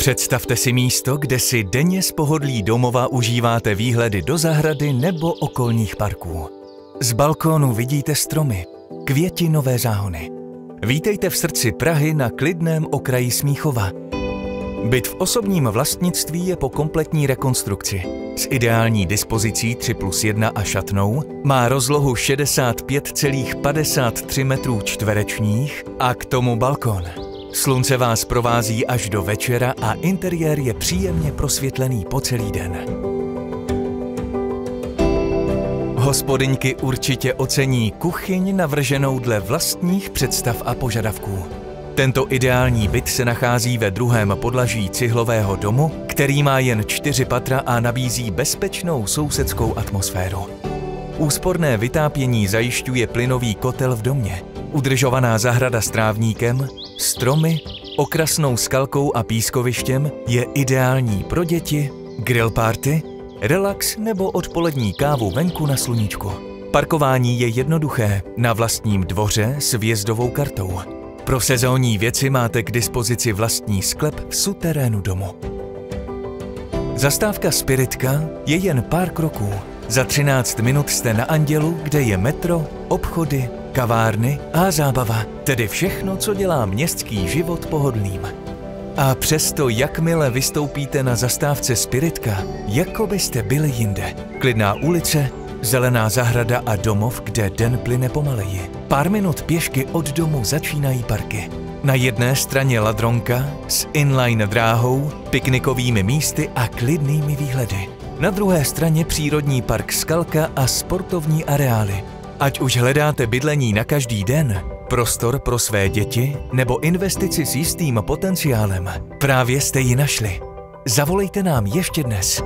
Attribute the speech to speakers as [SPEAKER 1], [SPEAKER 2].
[SPEAKER 1] Představte si místo, kde si denně z pohodlí domova užíváte výhledy do zahrady nebo okolních parků. Z balkónu vidíte stromy, květinové záhony. Vítejte v srdci Prahy na klidném okraji Smíchova. Byt v osobním vlastnictví je po kompletní rekonstrukci. S ideální dispozicí 3+1 a šatnou má rozlohu 65,53 metrů čtverečních a k tomu balkon. Slunce vás provází až do večera a interiér je příjemně prosvětlený po celý den. Hospodyňky určitě ocení kuchyň navrženou dle vlastních představ a požadavků. Tento ideální byt se nachází ve druhém podlaží cihlového domu, který má jen 4 patra a nabízí bezpečnou sousedskou atmosféru. Úsporné vytápění zajišťuje plynový kotel v domě, udržovaná zahrada s trávníkem, stromy, okrasnou skalkou a pískovištěm je ideální pro děti, grill party, relax nebo odpolední kávu venku na sluníčku. Parkování je jednoduché, na vlastním dvoře s vjezdovou kartou. Pro sezónní věci máte k dispozici vlastní sklep v suterénu domu. Zastávka Spiritka je jen pár kroků. Za 13 minut jste na Andělu, kde je metro, obchody, kavárny a zábava, tedy všechno, co dělá městský život pohodlným. A přesto, jakmile vystoupíte na zastávce Spiritka, jako byste byli jinde. Klidná ulice, zelená zahrada a domov, kde den plyne pomaleji. Pár minut pěšky od domu začínají parky. Na jedné straně ladronka s inline dráhou, piknikovými místy a klidnými výhledy. Na druhé straně přírodní park Skalka a sportovní areály. Ať už hledáte bydlení na každý den, prostor pro své děti nebo investici s jistým potenciálem, právě jste ji našli. Zavolejte nám ještě dnes.